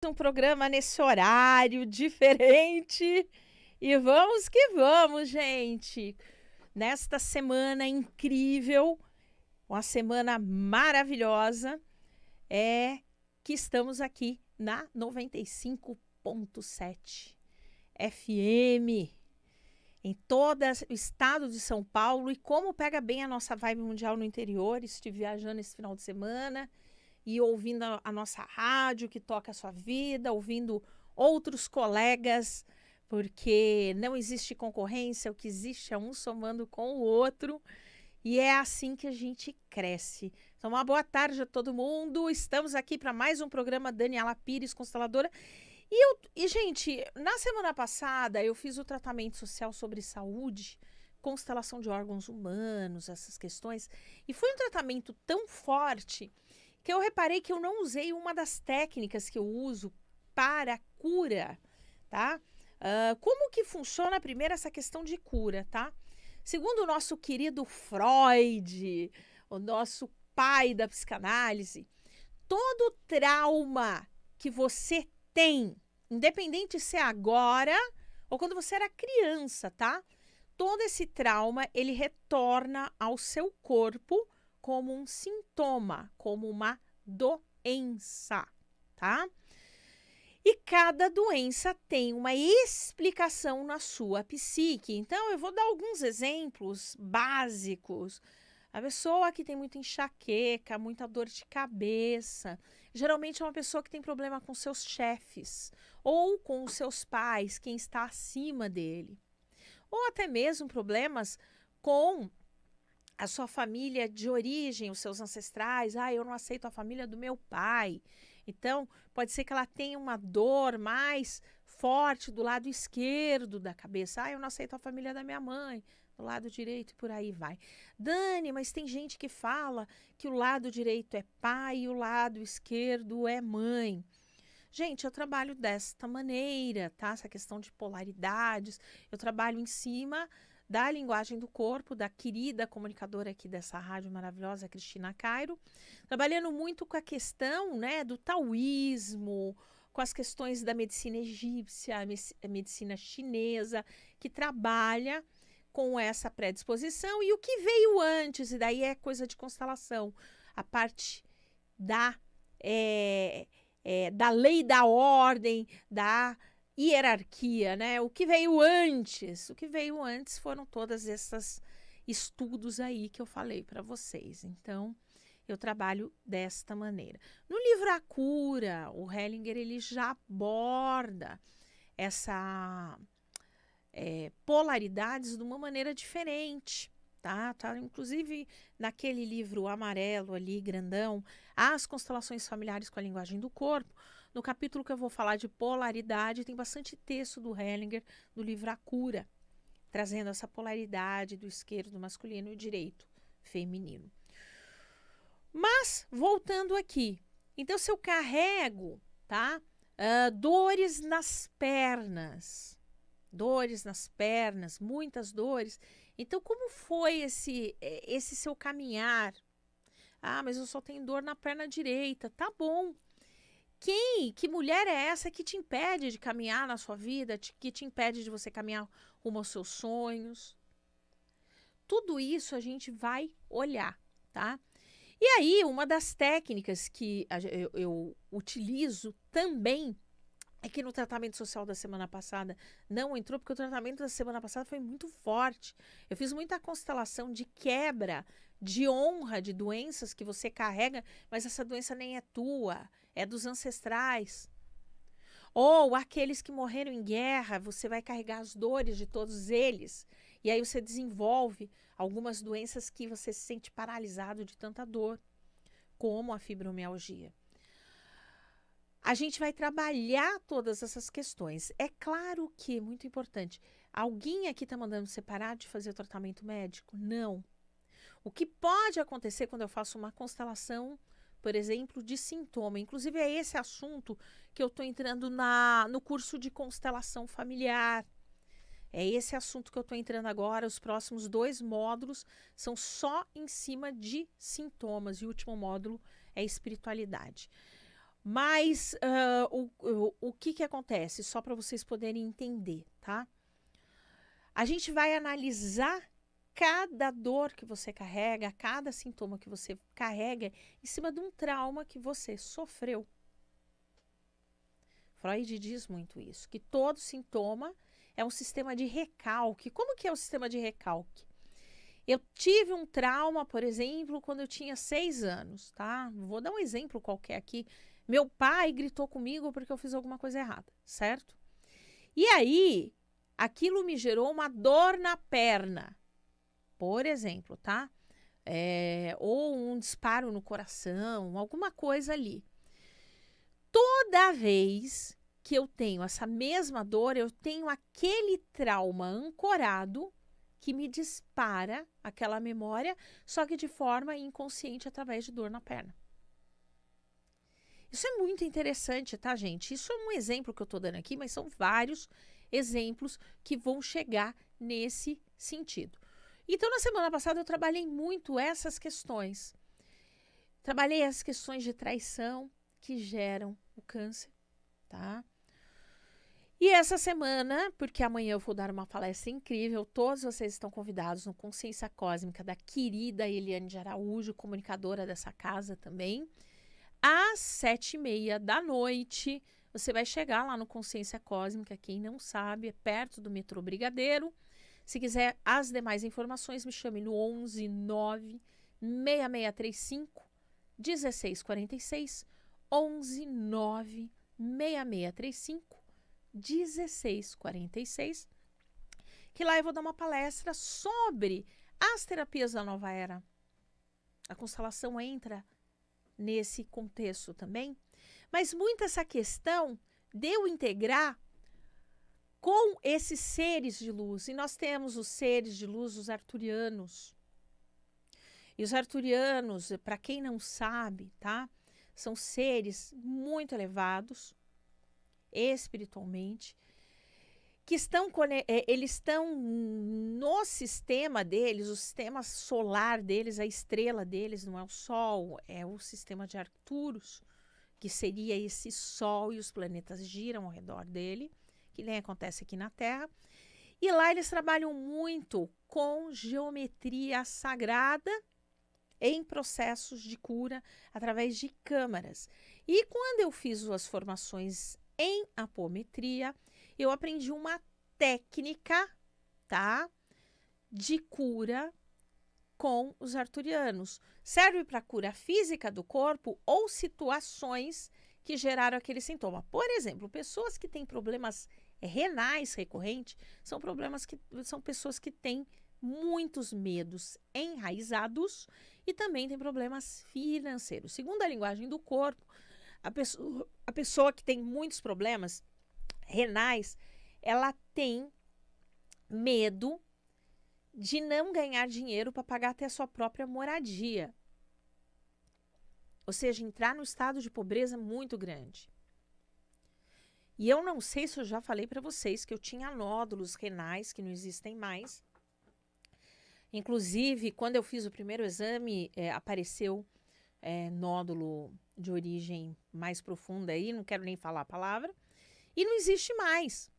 Um programa nesse horário diferente. E vamos que vamos, gente. Nesta semana incrível, uma semana maravilhosa, é que estamos aqui na 95.7 FM, em todo o estado de São Paulo. E como pega bem a nossa vibe mundial no interior, estive viajando esse final de semana e ouvindo a nossa rádio que toca a sua vida, ouvindo outros colegas, porque não existe concorrência, o que existe é um somando com o outro, e é assim que a gente cresce. Então, uma boa tarde a todo mundo, estamos aqui para mais um programa Daniela Pires, consteladora. E, gente, na semana passada eu fiz o tratamento social sobre saúde, constelação de órgãos humanos, essas questões, e foi um tratamento tão forte que eu reparei que eu não usei uma das técnicas que eu uso para cura, tá? Como que funciona primeiro essa questão de cura, tá? Segundo o nosso querido Freud, o nosso pai da psicanálise, todo trauma que você tem, independente se é agora ou quando você era criança, tá? Todo esse trauma, ele retorna ao seu corpo como um sintoma, como uma doença, tá? E cada doença tem uma explicação na sua psique. Então, eu vou dar alguns exemplos básicos. A pessoa que tem muita enxaqueca, muita dor de cabeça, geralmente é uma pessoa que tem problema com seus chefes ou com os seus pais, quem está acima dele. Ou até mesmo problemas com a sua família de origem, os seus ancestrais. Eu não aceito a família do meu pai. Então, pode ser que ela tenha uma dor mais forte do lado esquerdo da cabeça. Eu não aceito a família da minha mãe, do lado direito, e por aí vai. Dani, mas tem gente que fala que o lado direito é pai e o lado esquerdo é mãe. Gente, eu trabalho desta maneira, tá? Essa questão de polaridades, eu trabalho em cima da linguagem do corpo, da querida comunicadora aqui dessa rádio maravilhosa, Cristina Cairo, trabalhando muito com a questão, né, do taoísmo, com as questões da medicina egípcia, a medicina chinesa, que trabalha com essa predisposição, e o que veio antes, e daí é coisa de constelação, a parte da, da lei da ordem, da hierarquia, né? O que veio antes? O que veio antes foram todas esses estudos aí que eu falei para vocês. Então, eu trabalho desta maneira. No livro A Cura, o Hellinger ele já aborda essa polaridades de uma maneira diferente. Tá? Inclusive, naquele livro amarelo ali, grandão, As Constelações Familiares com a Linguagem do Corpo, no capítulo que eu vou falar de polaridade, tem bastante texto do Hellinger, do livro A Cura, trazendo essa polaridade do esquerdo, do masculino e do direito, feminino. Mas, voltando aqui, então se eu carrego, tá? Dores nas pernas, muitas dores. Então, como foi esse seu caminhar? Mas eu só tenho dor na perna direita. Tá bom. Que mulher é essa que te impede de caminhar na sua vida, que te impede de você caminhar rumo aos seus sonhos? Tudo isso a gente vai olhar, tá? E aí, uma das técnicas que eu utilizo também é que no tratamento social da semana passada não entrou, porque o tratamento da semana passada foi muito forte. Eu fiz muita constelação de quebra, de honra, de doenças que você carrega, mas essa doença nem é tua, é dos ancestrais. Ou aqueles que morreram em guerra, você vai carregar as dores de todos eles. E aí você desenvolve algumas doenças que você se sente paralisado de tanta dor, como a fibromialgia. A gente vai trabalhar todas essas questões. É claro que, muito importante, alguém aqui está mandando você parar de fazer o tratamento médico? Não. O que pode acontecer quando eu faço uma constelação, por exemplo, de sintoma? Inclusive, é esse assunto que eu estou entrando no curso de constelação familiar. É esse assunto que eu estou entrando agora. Os próximos 2 módulos são só em cima de sintomas. E o último módulo é espiritualidade. Mas o que acontece? Só para vocês poderem entender, tá? A gente vai analisar cada dor que você carrega, cada sintoma que você carrega em cima de um trauma que você sofreu. Freud diz muito isso, que todo sintoma é um sistema de recalque. Como que é o sistema de recalque? Eu tive um trauma, por exemplo, quando eu tinha 6 anos, tá? Vou dar um exemplo qualquer aqui. Meu pai gritou comigo porque eu fiz alguma coisa errada, certo? E aí, aquilo me gerou uma dor na perna, por exemplo, tá? Ou um disparo no coração, alguma coisa ali. Toda vez que eu tenho essa mesma dor, eu tenho aquele trauma ancorado que me dispara aquela memória, só que de forma inconsciente através de dor na perna. Isso é muito interessante, tá, gente? Isso é um exemplo que eu tô dando aqui, mas são vários exemplos que vão chegar nesse sentido. Então, na semana passada, eu trabalhei muito essas questões. Trabalhei as questões de traição que geram o câncer, tá? E essa semana, porque amanhã eu vou dar uma palestra incrível, todos vocês estão convidados no Consciência Cósmica da querida Eliane de Araújo, comunicadora dessa casa também. Às 7h30 da noite, você vai chegar lá no Consciência Cósmica, quem não sabe, é perto do metrô Brigadeiro. Se quiser as demais informações, me chame no 11 9 6635 1646, 11 9 6635 1646, que lá eu vou dar uma palestra sobre as terapias da nova era. A constelação entra nesse contexto também, mas muito essa questão de eu integrar com esses seres de luz. E nós temos os seres de luz, os arturianos. E os arturianos, para quem não sabe, tá? São seres muito elevados espiritualmente, que eles estão no sistema deles, o sistema solar deles, a estrela deles não é o Sol, é o sistema de Arcturus, que seria esse Sol, e os planetas giram ao redor dele, que nem acontece aqui na Terra. E lá eles trabalham muito com geometria sagrada em processos de cura através de câmaras. E quando eu fiz as formações em apometria, eu aprendi uma técnica, tá, de cura com os arturianos. Serve para cura física do corpo ou situações que geraram aquele sintoma. Por exemplo, pessoas que têm problemas renais recorrentes são pessoas que têm muitos medos enraizados e também têm problemas financeiros. Segundo a linguagem do corpo, a pessoa que tem muitos problemas renais, ela tem medo de não ganhar dinheiro para pagar até a sua própria moradia. Ou seja, entrar no estado de pobreza muito grande. E eu não sei se eu já falei para vocês que eu tinha nódulos renais que não existem mais. Inclusive, quando eu fiz o primeiro exame, apareceu nódulo de origem mais profunda aí, não quero nem falar a palavra, e não existe mais,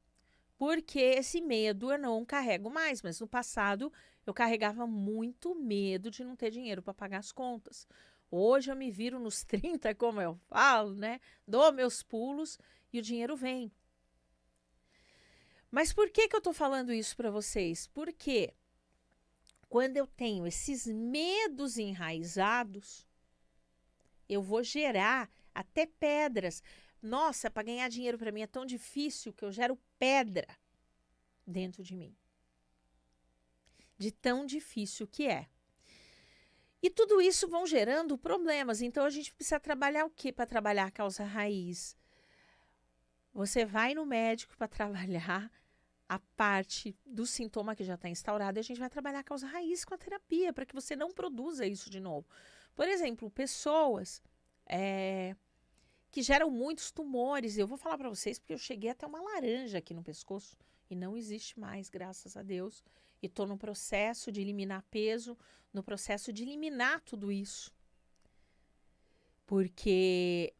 porque esse medo eu não carrego mais, mas no passado eu carregava muito medo de não ter dinheiro para pagar as contas. Hoje eu me viro nos 30, como eu falo, né? Dou meus pulos e o dinheiro vem. Mas por que eu estou falando isso para vocês? Porque quando eu tenho esses medos enraizados, eu vou gerar até pedras. Nossa, para ganhar dinheiro para mim é tão difícil que eu gero pedra dentro de mim. De tão difícil que é. E tudo isso vão gerando problemas. Então, a gente precisa trabalhar o quê para trabalhar a causa raiz? Você vai no médico para trabalhar a parte do sintoma que já está instaurado. E a gente vai trabalhar a causa raiz com a terapia, para que você não produza isso de novo. Por exemplo, pessoas que geram muitos tumores. Eu vou falar para vocês porque eu cheguei até uma laranja aqui no pescoço e não existe mais, graças a Deus. E estou no processo de eliminar peso, no processo de eliminar tudo isso. Porque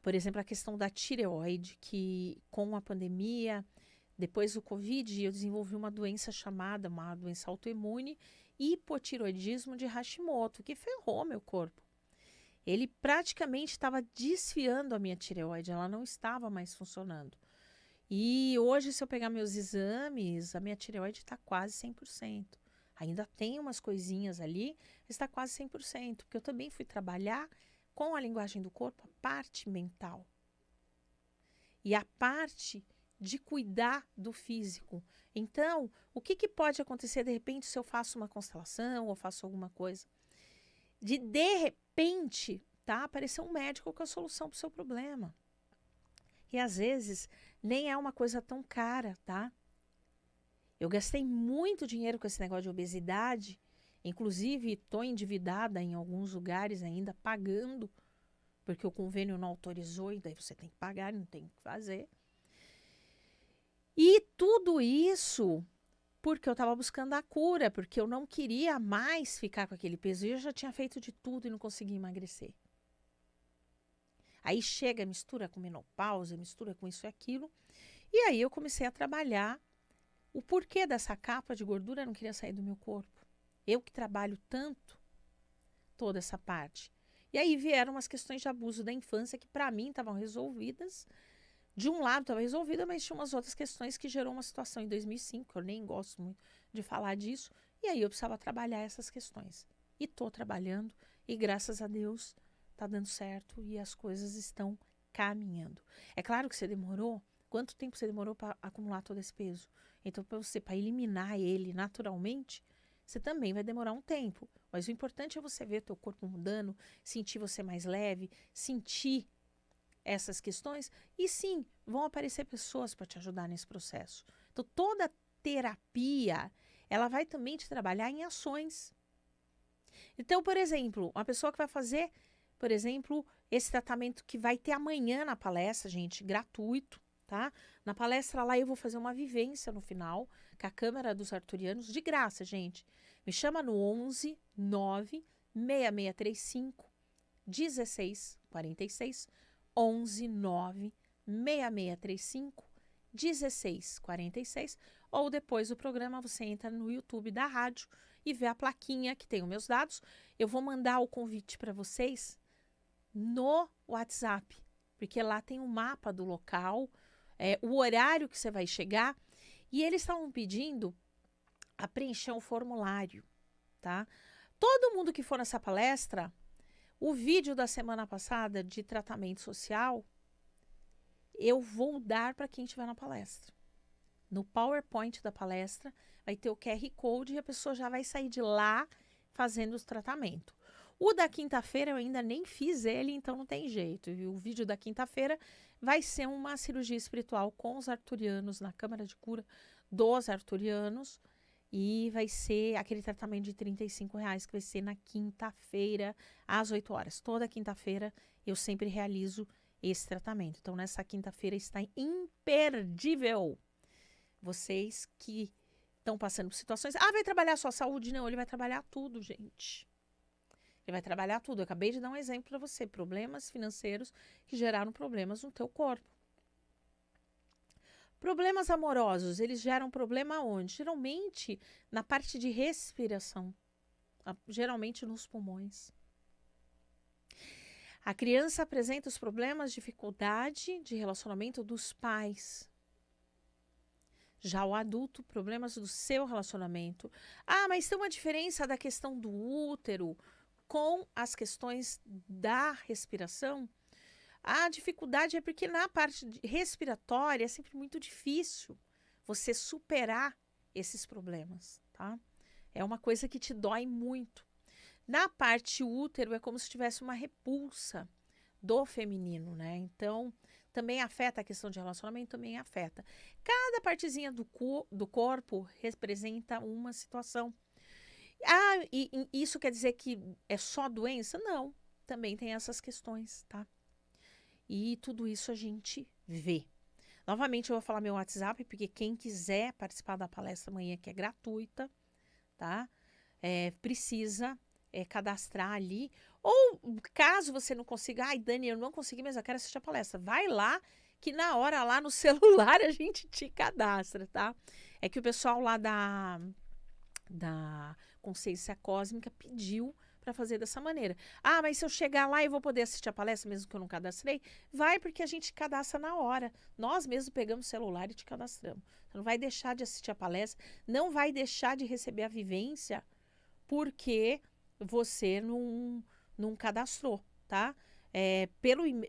Por exemplo, a questão da tireoide, que com a pandemia, depois do Covid, eu desenvolvi uma doença chamada, uma doença autoimune, hipotireoidismo de Hashimoto, que ferrou meu corpo. Ele praticamente estava desfiando a minha tireoide, ela não estava mais funcionando. E hoje, se eu pegar meus exames, a minha tireoide está quase 100%. Ainda tem umas coisinhas ali, mas está quase 100%, porque eu também fui trabalhar com a linguagem do corpo, a parte mental. E a parte de cuidar do físico. Então, o que pode acontecer de repente se eu faço uma constelação ou faço alguma coisa? De repente, tá? Aparecer um médico com a solução para o seu problema. E às vezes nem é uma coisa tão cara, tá? Eu gastei muito dinheiro com esse negócio de obesidade, inclusive estou endividada em alguns lugares ainda, pagando, porque o convênio não autorizou, e daí você tem que pagar, não tem o que fazer. E tudo isso porque eu estava buscando a cura, porque eu não queria mais ficar com aquele peso. E eu já tinha feito de tudo e não conseguia emagrecer. Aí chega, mistura com menopausa, mistura com isso e aquilo. E aí eu comecei a trabalhar o porquê dessa capa de gordura não queria sair do meu corpo. Eu que trabalho tanto toda essa parte. E aí vieram umas questões de abuso da infância que para mim estavam resolvidas. De um lado estava resolvida, mas tinha umas outras questões que gerou uma situação em 2005, eu nem gosto muito de falar disso, e aí eu precisava trabalhar essas questões. E estou trabalhando, e graças a Deus está dando certo e as coisas estão caminhando. É claro que você demorou, quanto tempo você demorou para acumular todo esse peso? Então, para eliminar ele naturalmente, você também vai demorar um tempo. Mas o importante é você ver teu corpo mudando, sentir você mais leve, sentir essas questões, e sim, vão aparecer pessoas para te ajudar nesse processo. Então, toda terapia, ela vai também te trabalhar em ações. Então, por exemplo, uma pessoa que vai fazer, por exemplo, esse tratamento que vai ter amanhã na palestra, gente, gratuito, tá? Na palestra lá eu vou fazer uma vivência no final, com a Câmara dos Arturianos, de graça, gente. Me chama no 11 9 6635 1646, 11 9 6635 1646, ou depois do programa você entra no YouTube da rádio e vê a plaquinha que tem os meus dados. Eu vou mandar o convite para vocês no WhatsApp, porque lá tem um mapa do local, o horário que você vai chegar, e eles estavam pedindo a preencher um formulário, tá? Todo mundo que for nessa palestra, o vídeo da semana passada de tratamento social, eu vou dar para quem estiver na palestra. No PowerPoint da palestra, vai ter o QR Code e a pessoa já vai sair de lá fazendo o tratamento. O da quinta-feira eu ainda nem fiz ele, então não tem jeito. E o vídeo da quinta-feira vai ser uma cirurgia espiritual com os arturianos, na Câmara de Cura dos Arturianos. E vai ser aquele tratamento de R$35, que vai ser na quinta-feira, às 8 horas. Toda quinta-feira eu sempre realizo esse tratamento. Então, nessa quinta-feira está imperdível. Vocês que estão passando por situações... vai trabalhar só a saúde? Não, ele vai trabalhar tudo, gente. Ele vai trabalhar tudo. Eu acabei de dar um exemplo para você. Problemas financeiros que geraram problemas no teu corpo. Problemas amorosos, eles geram problema onde? Geralmente na parte de respiração, geralmente nos pulmões. A criança apresenta os problemas, dificuldade de relacionamento dos pais. Já o adulto, problemas do seu relacionamento. Mas tem uma diferença da questão do útero com as questões da respiração? A dificuldade é porque na parte respiratória é sempre muito difícil você superar esses problemas, tá? É uma coisa que te dói muito. Na parte útero é como se tivesse uma repulsa do feminino, né? Então, também afeta a questão de relacionamento, também afeta. Cada partezinha do corpo representa uma situação. E isso quer dizer que é só doença? Não, também tem essas questões, tá? E tudo isso a gente vê. Novamente, eu vou falar meu WhatsApp, porque quem quiser participar da palestra amanhã, que é gratuita, tá? Precisa cadastrar ali. Ou caso você não consiga, ai, Dani, eu não consegui, mas eu quero assistir a palestra. Vai lá, que na hora lá no celular a gente te cadastra, tá? É que o pessoal lá da Consciência Cósmica pediu para fazer dessa maneira. Ah, mas se eu chegar lá eu vou poder assistir a palestra mesmo que eu não cadastrei? Vai, porque a gente cadastra na hora. Nós mesmos pegamos o celular e te cadastramos. Você não vai deixar de assistir a palestra, não vai deixar de receber a vivência porque você não cadastrou, tá?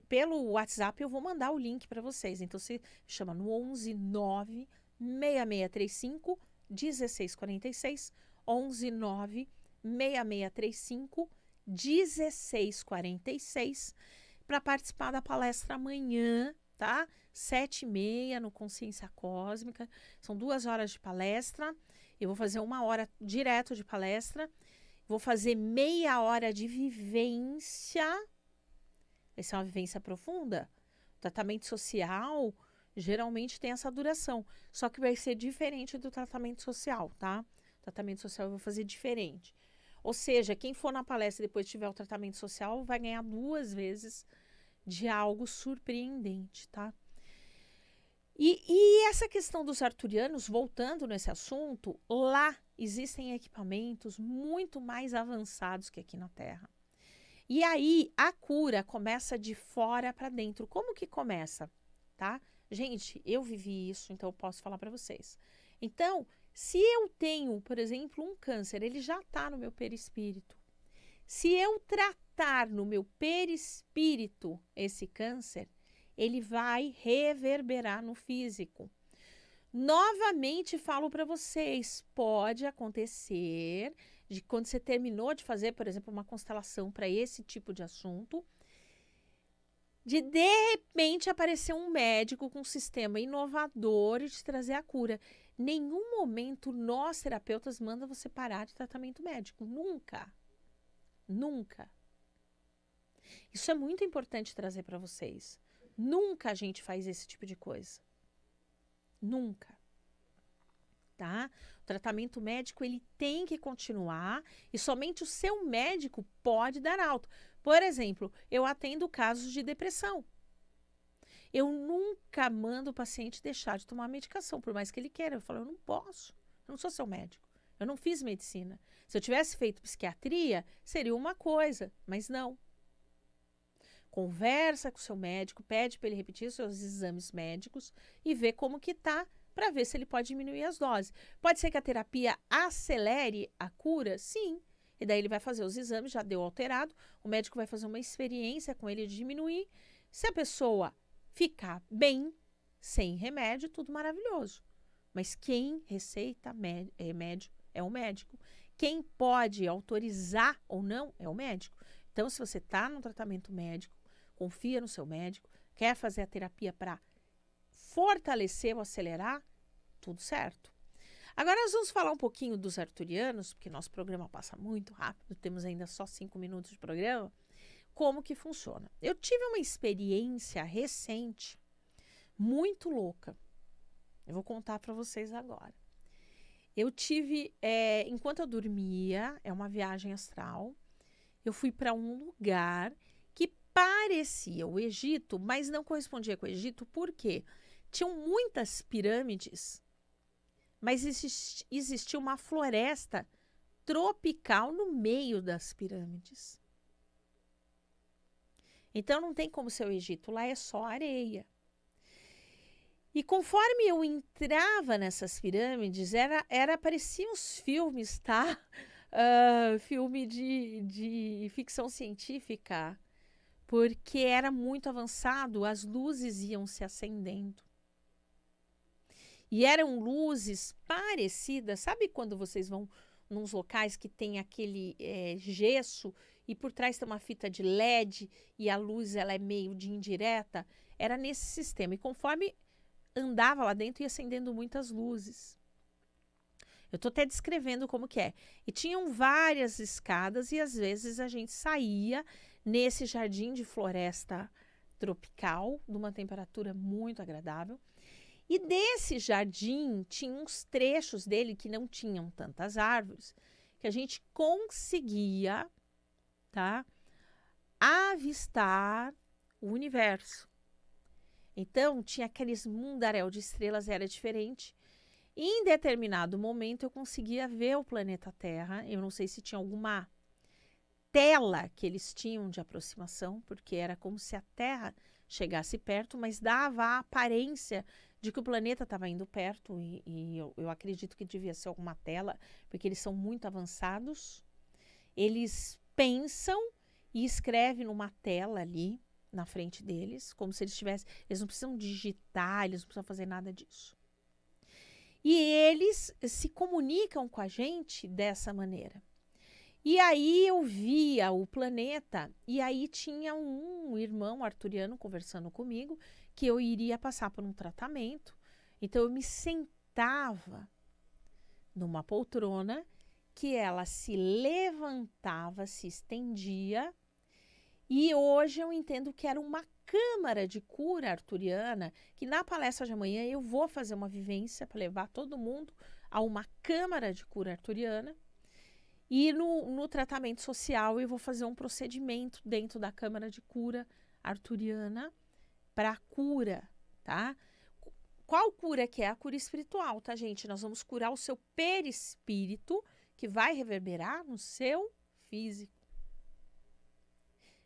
Pelo WhatsApp eu vou mandar o link para vocês. Então, você chama no 11 9 6635 1646, 11 9 6635 1646, para participar da palestra amanhã, tá? 7h30 no Consciência Cósmica. São 2 horas de palestra. Eu vou fazer 1 hora direto de palestra. Vou fazer meia hora de vivência. Vai ser uma vivência profunda. O tratamento social geralmente tem essa duração. Só que vai ser diferente do tratamento social, tá? O tratamento social eu vou fazer diferente. Ou seja, quem for na palestra e depois tiver o tratamento social vai ganhar 2 vezes de algo surpreendente, tá? E essa questão dos arturianos, voltando nesse assunto, lá existem equipamentos muito mais avançados que aqui na Terra. E aí a cura começa de fora para dentro. Como que começa, tá? Gente, eu vivi isso, então eu posso falar para vocês. Então, se eu tenho, por exemplo, um câncer, ele já está no meu perispírito. Se eu tratar no meu perispírito esse câncer, ele vai reverberar no físico. Novamente falo para vocês, pode acontecer de quando você terminou de fazer, por exemplo, uma constelação para esse tipo de assunto, de repente aparecer um médico com um sistema inovador e te trazer a cura. Nenhum momento nós, terapeutas, manda você parar de tratamento médico. Nunca. Nunca. Isso é muito importante trazer para vocês. Nunca a gente faz esse tipo de coisa. Nunca. Tá? O tratamento médico, ele tem que continuar e somente o seu médico pode dar alta. Por exemplo, eu atendo casos de depressão. Eu nunca mando o paciente deixar de tomar medicação, por mais que ele queira. Eu falo, eu não posso. Eu não sou seu médico. Eu não fiz medicina. Se eu tivesse feito psiquiatria, seria uma coisa, mas não. Conversa com o seu médico, pede para ele repetir os seus exames médicos e ver como que tá, para ver se ele pode diminuir as doses. Pode ser que a terapia acelere a cura? Sim. E daí ele vai fazer os exames, já deu alterado, o médico vai fazer uma experiência com ele de diminuir. Se a pessoa ficar bem, sem remédio, tudo maravilhoso. Mas quem receita remédio é o médico. Quem pode autorizar ou não é o médico. Então, se você está no tratamento médico, confia no seu médico, quer fazer a terapia para fortalecer ou acelerar, tudo certo. Agora nós vamos falar um pouquinho dos arturianos, porque nosso programa passa muito rápido, temos ainda só 5 minutos de programa. Como que funciona? Eu tive uma experiência recente, muito louca. Eu vou contar para vocês agora. Eu tive, enquanto eu dormia, é uma viagem astral, eu fui para um lugar que parecia o Egito, mas não correspondia com o Egito, por quê? Tinham muitas pirâmides, mas existia uma floresta tropical no meio das pirâmides. Então não tem como ser o Egito, lá é só areia. E conforme eu entrava nessas pirâmides, parecia uns filmes, tá? Filme de ficção científica, porque era muito avançado, as luzes iam se acendendo. E eram luzes parecidas, sabe quando vocês vão nos locais que tem aquele gesso e por trás tem uma fita de LED e a luz ela é meio de indireta? Era nesse sistema. E conforme andava lá dentro, ia acendendo muitas luzes. Eu estou até descrevendo como que é. E tinham várias escadas e às vezes a gente saía nesse jardim de floresta tropical, numa temperatura muito agradável. E desse jardim tinha uns trechos dele que não tinham tantas árvores, que a gente conseguia tá? Avistar o universo. Então, tinha aqueles mundaréu de estrelas, era diferente. E em determinado momento, eu conseguia ver o planeta Terra. Eu não sei se tinha alguma tela que eles tinham de aproximação, porque era como se a Terra chegasse perto, mas dava a aparência de que o planeta estava indo perto, e eu acredito que devia ser alguma tela, porque eles são muito avançados. Eles pensam e escrevem numa tela ali na frente deles, como se eles tivessem. Eles não precisam digitar, eles não precisam fazer nada disso. E eles se comunicam com a gente dessa maneira. E aí eu via o planeta, e aí tinha um irmão arturiano conversando comigo, que eu iria passar por um tratamento. Então eu me sentava numa poltrona, que ela se levantava, se estendia, e hoje eu entendo que era uma câmara de cura arturiana, que na palestra de amanhã eu vou fazer uma vivência para levar todo mundo a uma câmara de cura arturiana. E no tratamento social eu vou fazer um procedimento dentro da câmara de cura arturiana para cura, tá? Qual cura que é? A cura espiritual, tá, gente? Nós vamos curar o seu perispírito, que vai reverberar no seu físico.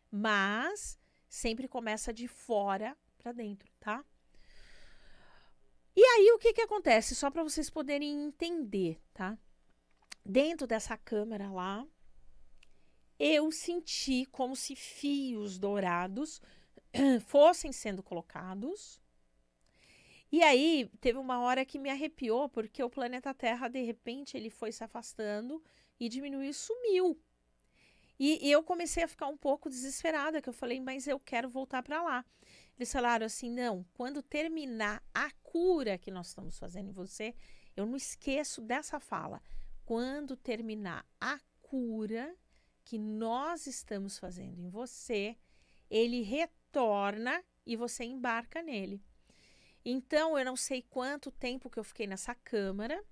Mas sempre começa de fora para dentro, tá? E aí o que acontece? Só para vocês poderem entender, tá? Dentro dessa câmara lá, eu senti como se fios dourados fossem sendo colocados. E aí teve uma hora que me arrepiou, porque o planeta Terra, de repente, ele foi se afastando e diminuiu e sumiu. E eu comecei a ficar um pouco desesperada, que eu falei, mas eu quero voltar para lá. Eles falaram assim, não, quando terminar a cura que nós estamos fazendo em você, eu não esqueço dessa fala. Quando terminar a cura que nós estamos fazendo em você, ele retorna e você embarca nele. Então, eu não sei quanto tempo que eu fiquei nessa câmara.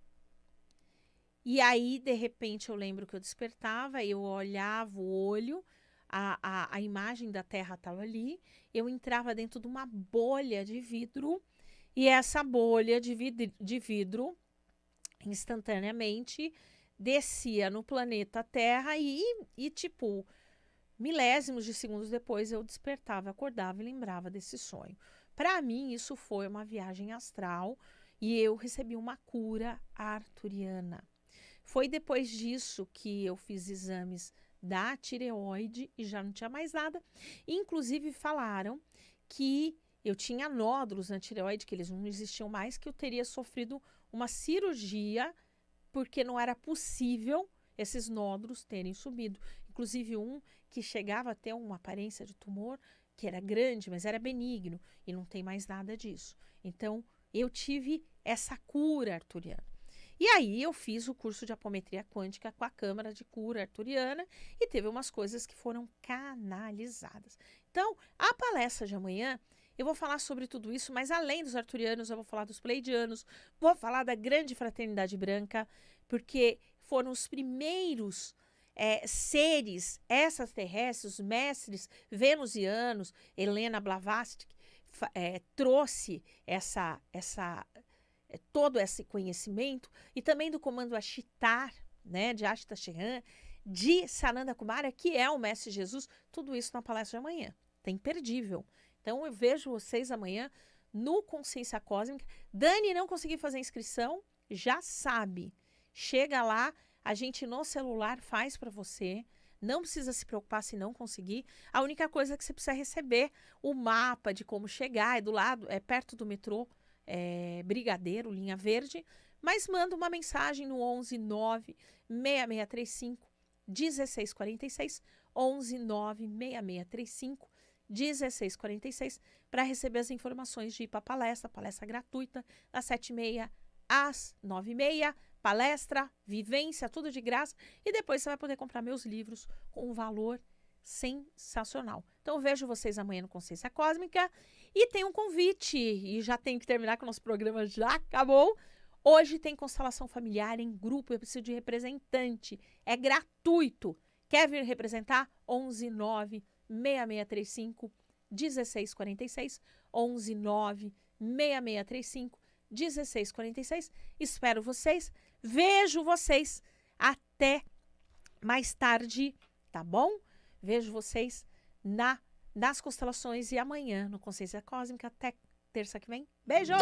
E aí, de repente, eu lembro que eu despertava, eu olhava o olho, a imagem da Terra estava ali, eu entrava dentro de uma bolha de vidro, e essa bolha de vidro instantaneamente descia no planeta Terra e tipo, milésimos de segundos depois eu despertava, acordava e lembrava desse sonho. Para mim, isso foi uma viagem astral e eu recebi uma cura arturiana. Foi depois disso que eu fiz exames da tireoide e já não tinha mais nada. Inclusive falaram que eu tinha nódulos na tireoide, que eles não existiam mais, que eu teria sofrido uma cirurgia porque não era possível esses nódulos terem subido. Inclusive um que chegava a ter uma aparência de tumor, que era grande, mas era benigno, e não tem mais nada disso. Então, eu tive essa cura arturiana. E aí eu fiz o curso de apometria quântica com a Câmara de Cura Arturiana e teve umas coisas que foram canalizadas. Então, a palestra de amanhã, eu vou falar sobre tudo isso, mas além dos arturianos, eu vou falar dos pleidianos, vou falar da grande fraternidade branca, porque foram os primeiros seres extraterrestres, mestres venusianos. Helena Blavatsky trouxe todo esse conhecimento, e também do comando Ashitar, né, de Ashita Shehan, de Sananda Kumara, que é o Mestre Jesus, tudo isso na palestra de amanhã. Tá imperdível. Então eu vejo vocês amanhã no Consciência Cósmica. Dani, não consegui fazer inscrição, já sabe. Chega lá, a gente no celular faz para você. Não precisa se preocupar se não conseguir. A única coisa é que você precisa receber o mapa de como chegar, é do lado, é perto do metrô Brigadeiro, linha verde, mas manda uma mensagem no 11 9 6635 1646, 11 9 6635 1646, para receber as informações de ir para a palestra gratuita, das 7h30 às 9h30, palestra, vivência, tudo de graça, e depois você vai poder comprar meus livros com um valor sensacional. Então, eu vejo vocês amanhã no Consciência Cósmica, e tem um convite, e já tenho que terminar, que o nosso programa já acabou. Hoje tem constelação familiar em grupo, eu preciso de representante, é gratuito. Quer vir representar? 11 9 6635 1646. 11 9 6635 1646. Espero vocês. Vejo vocês até mais tarde, tá bom? Vejo vocês nas constelações e amanhã no Consciência Cósmica. Até terça que vem. Beijos!